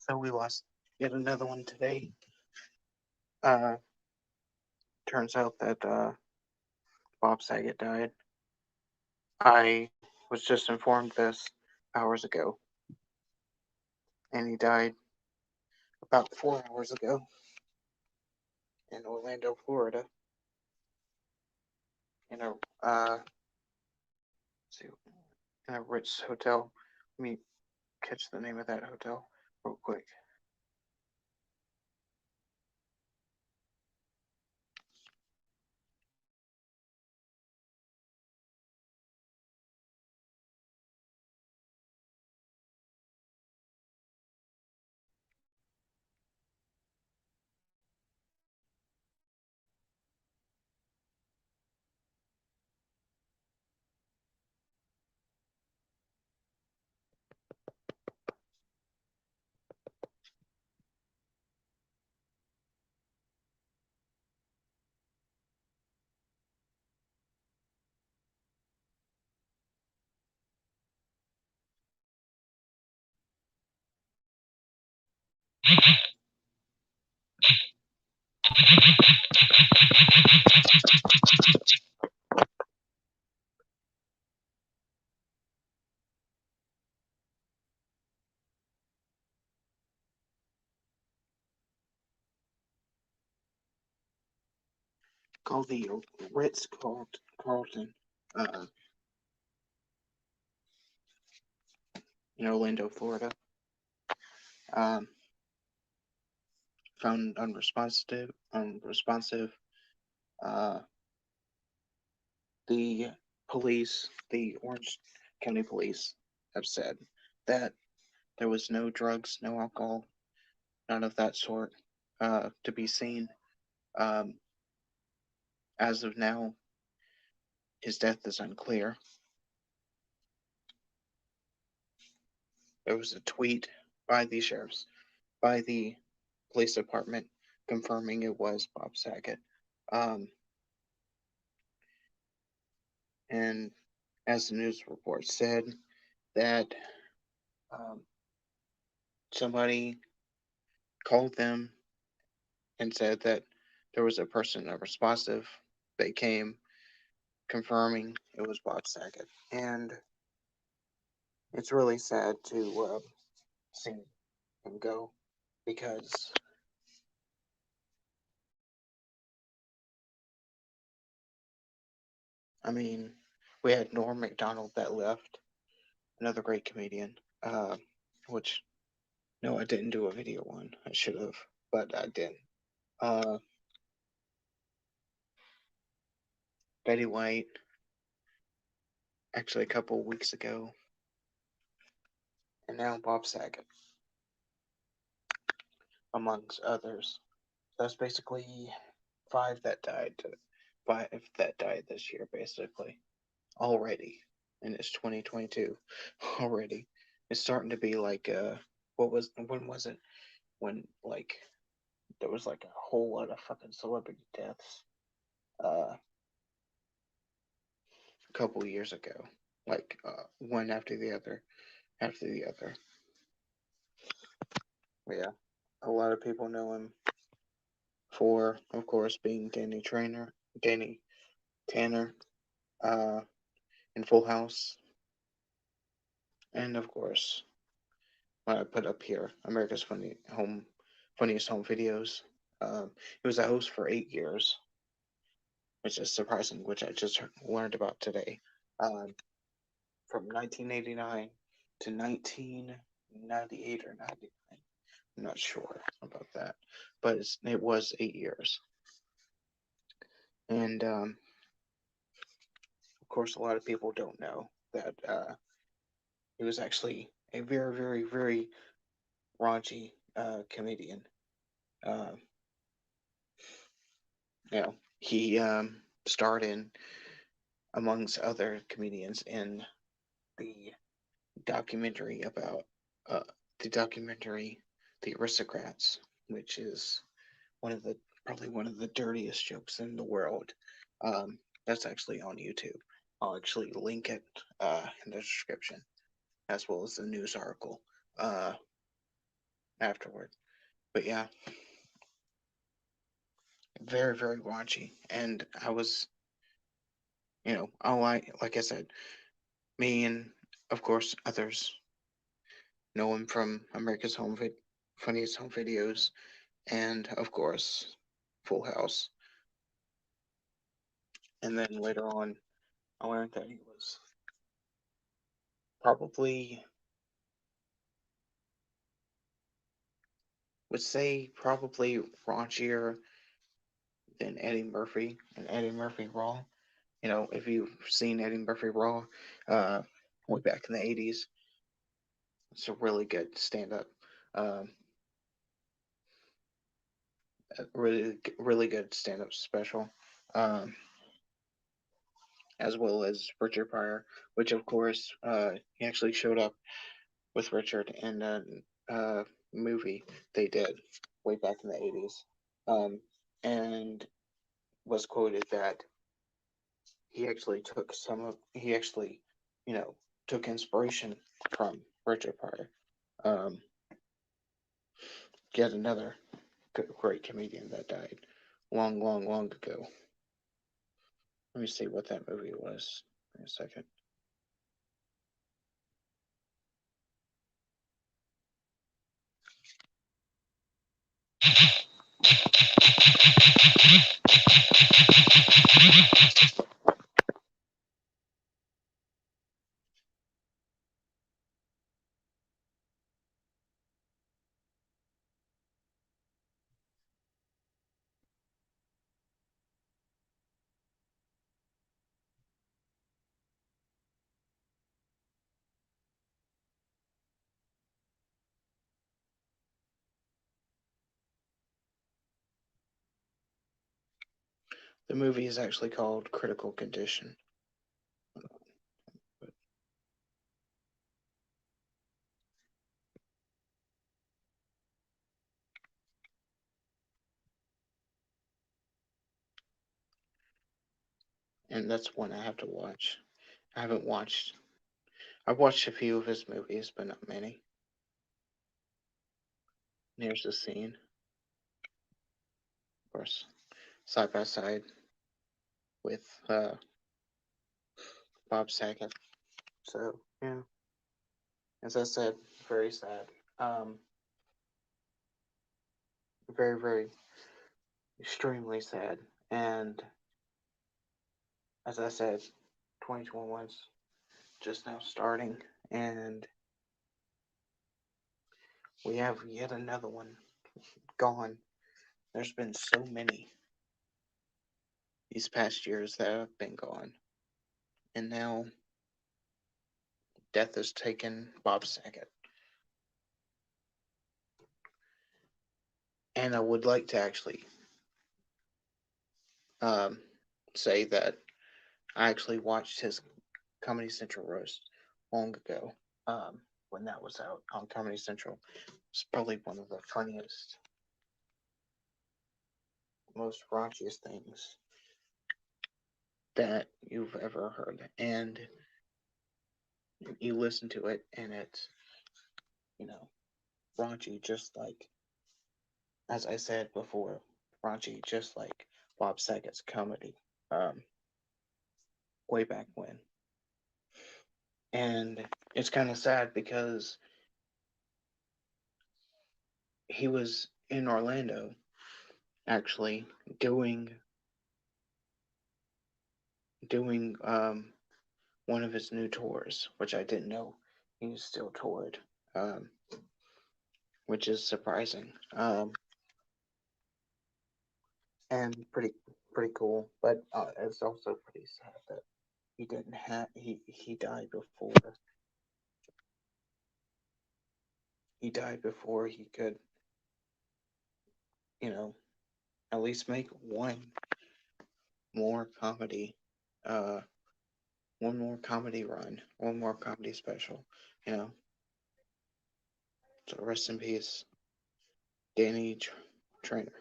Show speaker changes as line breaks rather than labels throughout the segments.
So we lost yet another one today. Uh, Turns out that Bob Saget died. I was just informed this hours ago, and he died about 4 hours ago in Orlando, Florida, in a see, in a Ritz hotel. Let me catch the name of that hotel real quick. Called the Ritz Carlton, uh, in Orlando, Florida. Um, Found unresponsive. Uh, the police, the Orange County Police, have said that there was no drugs, no alcohol, none of that sort to be seen. Um, as of now, his death is unclear. There was a tweet by the sheriffs, by the police department, confirming it was Bob Saget. Um, and as the news report said, that um, somebody called them and said that there was a person unresponsive. They came confirming it was Bob Saget. And it's really sad to see him go because, I mean, we had Norm MacDonald that left, another great comedian, which, no, I didn't do a video on. I should have, but I didn't. Uh, Betty White, actually a couple of weeks ago, and now Bob Saget, amongst others. That's basically five that died. Five that died this year, basically, already, and it's 2022 already. It's starting to be like when was it when like there was like a whole lot of fucking celebrity deaths a couple years ago, like one after the other. Yeah, a lot of people know him for, of course, being Danny Tanner, uh, in Full House, and of course, what I put up here, America's Funniest Home Videos. He was a host for 8 years, which is surprising, which I just learned about today. Um, from 1989 to 1998 or 99. I'm not sure about that, but it was 8 years. And of course, a lot of people don't know that he was actually a very, very, very raunchy comedian. Uh, he starred in, amongst other comedians, in the documentary about uh, the documentary The Aristocrats, which is one of the probably one of the dirtiest jokes in the world. That's actually on YouTube. I'll actually link it in the description, as well as the news article. Uh, afterward. But yeah, very, very raunchy. And I was, like I said, me and of course others know him from America's Funniest Home Videos, and of course, Full House. And then later on, I learned that he was probably, would say, probably raunchier than Eddie Murphy and Eddie Murphy Raw. If you've seen Eddie Murphy Raw, uh, way back in the 80s, it's a really good stand up. Um, really, really good stand up special. Um, as well as Richard Pryor, which of course he actually showed up with Richard in a movie they did way back in the 80s, and was quoted that he actually, took inspiration from Richard Pryor. Um, Yet another great comedian that died long, long, long ago. Let me see what that movie was. Wait a second. The movie is actually called Critical Condition. And that's one I have to watch. I haven't watched. I've watched a few of his movies, but not many. And here's the scene, of course, side by side with Bob Saget. So yeah, as I said, very sad. Very, very, extremely sad. And as I said, 2021's just now starting, and we have yet another one gone. There's been so many these past years that have been gone, and now death has taken Bob Saget. And I would like to actually um, say that I actually watched his Comedy Central roast long ago, when that was out on Comedy Central. It's probably one of the funniest, most raunchiest things that you've ever heard. And you listen to it, and it's, you know, raunchy, just like, as I said before, raunchy, just like Bob Saget's comedy, um, way back when. And it's kind of sad because he was in Orlando actually doing one of his new tours, which I didn't know he still toured, um, which is surprising, and pretty cool. But it's also pretty sad that he didn't have he died before he could, you know, at least make more comedy, uh, one more comedy run, one more comedy special, you know. So rest in peace, Danny Trainer.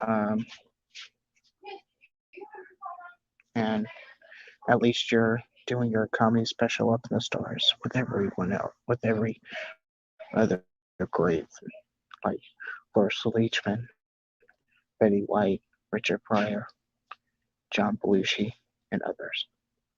Um, and at least you're doing your comedy special up in the stars with everyone else, with every other great, like Ursula Leachman, Betty White, Richard Pryor, John Belushi, and others.